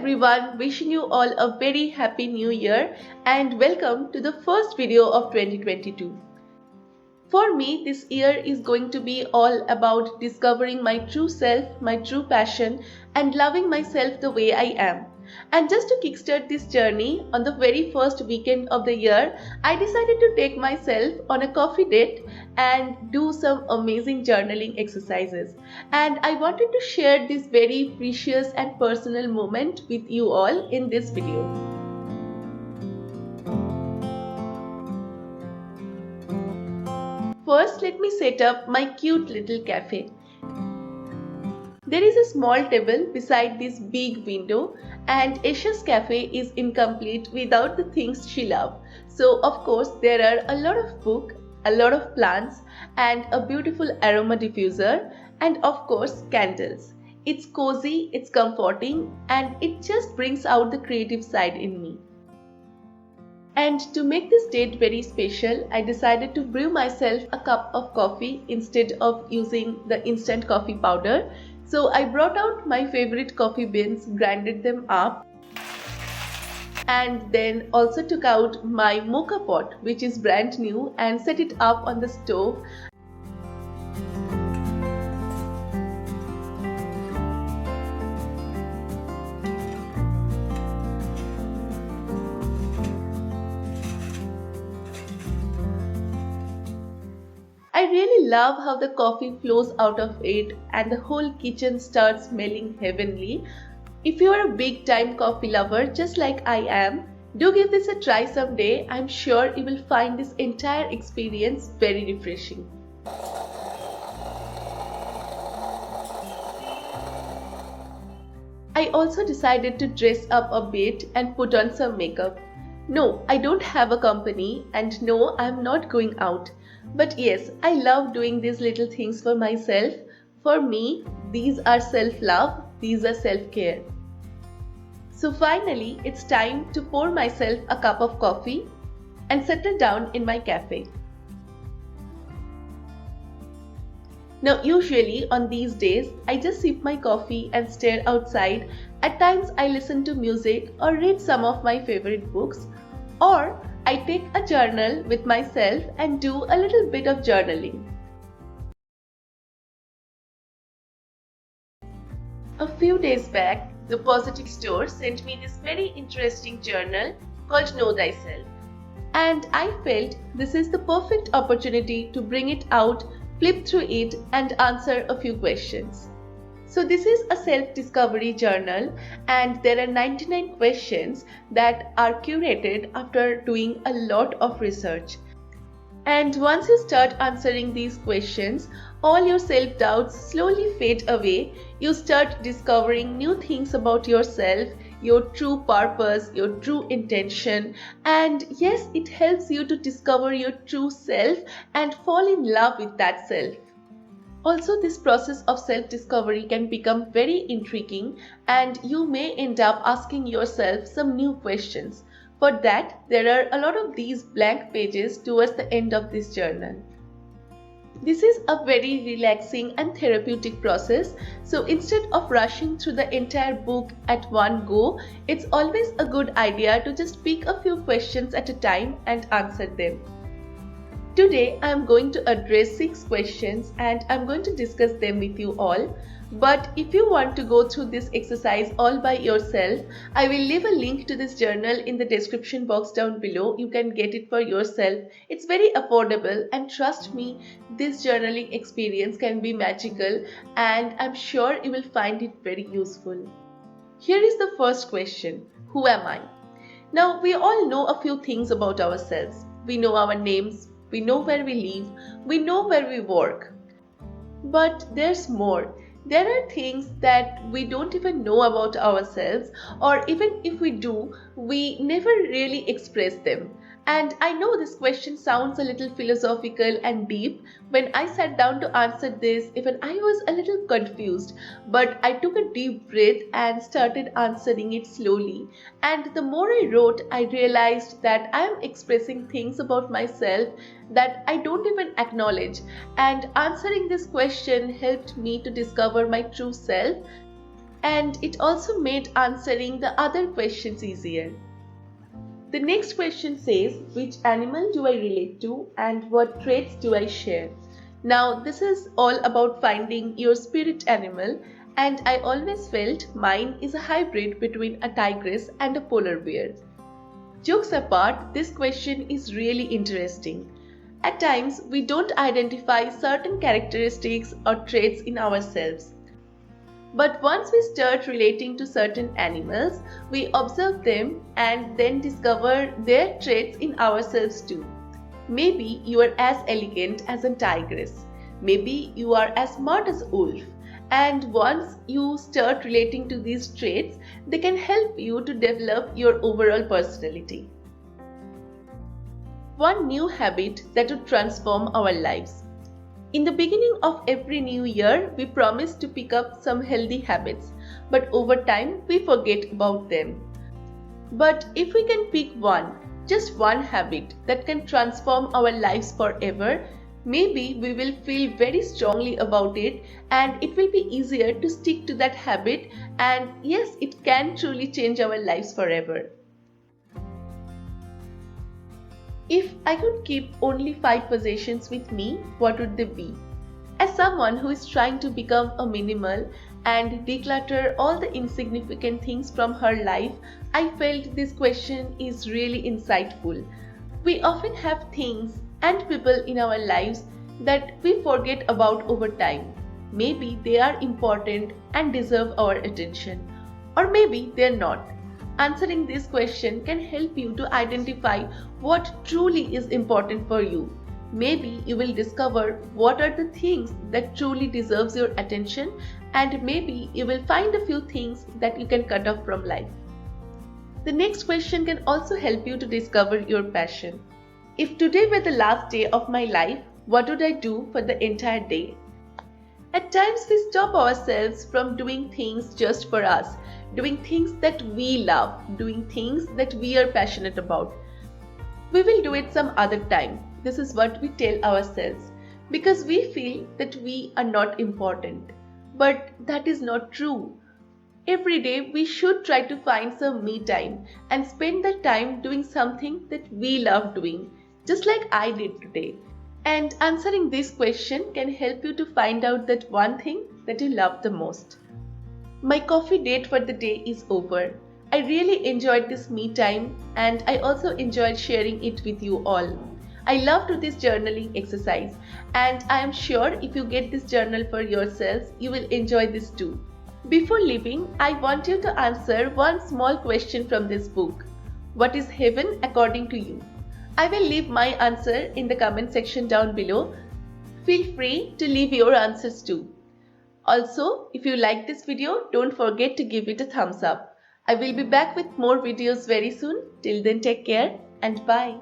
everyone, wishing you all a very happy new year and welcome to the first video of 2022. For me, this year is going to be all about discovering my true self, my true passion, and loving myself the way I am. And just to kickstart this journey, on the very first weekend of the year, I decided to take myself on a coffee date and do some amazing journaling exercises. And I wanted to share this very precious and personal moment with you all in this video. First, let me set up my cute little cafe. There is a small table beside this big window, and Esha's cafe is incomplete without the things she loves. So of course there are a lot of books, a lot of plants, and a beautiful aroma diffuser, and of course candles. It's cozy, it's comforting, and it just brings out the creative side in me. And to make this date very special, I decided to brew myself a cup of coffee instead of using the instant coffee powder. So I brought out my favorite coffee beans, grinded them up, and then also took out my mocha pot, which is brand new, and set it up on the stove. I really love how the coffee flows out of it and the whole kitchen starts smelling heavenly. If you are a big time coffee lover just like I am, do give this a try someday. I'm sure you will find this entire experience very refreshing. I also decided to dress up a bit and put on some makeup. No, I don't have a company, and no, I'm not going out. But yes, I love doing these little things for myself. For me, these are self-love, these are self-care. So finally, it's time to pour myself a cup of coffee and settle down in my cafe. Now usually on these days, I just sip my coffee and stare outside. At times I listen to music or read some of my favorite books, or I take a journal with myself and do a little bit of journaling. A few days back, the Positive store sent me this very interesting journal called Know Thyself. And I felt this is the perfect opportunity to bring it out, flip through it, and answer a few questions. So this is a self-discovery journal, and there are 99 questions that are curated after doing a lot of research. And once you start answering these questions, all your self-doubts slowly fade away. You start discovering new things about yourself, your true purpose, your true intention, and yes, it helps you to discover your true self and fall in love with that self. Also, this process of self-discovery can become very intriguing, and you may end up asking yourself some new questions. For that, there are a lot of these blank pages towards the end of this journal. This is a very relaxing and therapeutic process, so instead of rushing through the entire book at one go, it's always a good idea to just pick a few questions at a time and answer them. Today I am going to address 6 questions and I am going to discuss them with you all. But if you want to go through this exercise all by yourself, I will leave a link to this journal in the description box down below. You can get it for yourself. It's very affordable, and trust me, this journaling experience can be magical, and I'm sure you will find it very useful. Here is the first question. Who am I? Now, we all know a few things about ourselves. We know our names. We know where we live, we know where we work. But there's more. There are things that we don't even know about ourselves, or even if we do, we never really express them. And I know this question sounds a little philosophical and deep. When I sat down to answer this, even I was a little confused. But I took a deep breath and started answering it slowly. And the more I wrote, I realized that I am expressing things about myself that I don't even acknowledge. And answering this question helped me to discover my true self. and it also made answering the other questions easier. The next question says, which animal do I relate to and what traits do I share? Now this is all about finding your spirit animal, and I always felt mine is a hybrid between a tigress and a polar bear. Jokes apart, this question is really interesting. At times, we don't identify certain characteristics or traits in ourselves. But once we start relating to certain animals, we observe them and then discover their traits in ourselves too. Maybe you are as elegant as a tigress. Maybe you are as smart as a wolf. And once you start relating to these traits, they can help you to develop your overall personality. One new habit that would transform our lives. In the beginning of every new year, we promise to pick up some healthy habits, but over time we forget about them. But if we can pick one, just one habit that can transform our lives forever, maybe we will feel very strongly about it and it will be easier to stick to that habit, and yes, it can truly change our lives forever. If I could keep only 5 possessions with me, what would they be? As someone who is trying to become a minimal and declutter all the insignificant things from her life, I felt this question is really insightful. We often have things and people in our lives that we forget about over time. Maybe they are important and deserve our attention, or maybe they are not. Answering this question can help you to identify what truly is important for you. Maybe you will discover what are the things that truly deserves your attention, and maybe you will find a few things that you can cut off from life. The next question can also help you to discover your passion. If today were the last day of my life, what would I do for the entire day? At times we stop ourselves from doing things just for us, doing things that we love, doing things that we are passionate about. We will do it some other time. This is what we tell ourselves because we feel that we are not important. But that is not true. Every day we should try to find some me time and spend that time doing something that we love doing, just like I did today. And answering this question can help you to find out that one thing that you love the most. My coffee date for the day is over. I really enjoyed this me time and I also enjoyed sharing it with you all. I love to this journaling exercise, and I am sure if you get this journal for yourselves, you will enjoy this too. Before leaving, I want you to answer one small question from this book. What is heaven according to you? I will leave my answer in the comment section down below. Feel free to leave your answers too. Also, if you like this video, don't forget to give it a thumbs up. I will be back with more videos very soon. Till then, take care and bye.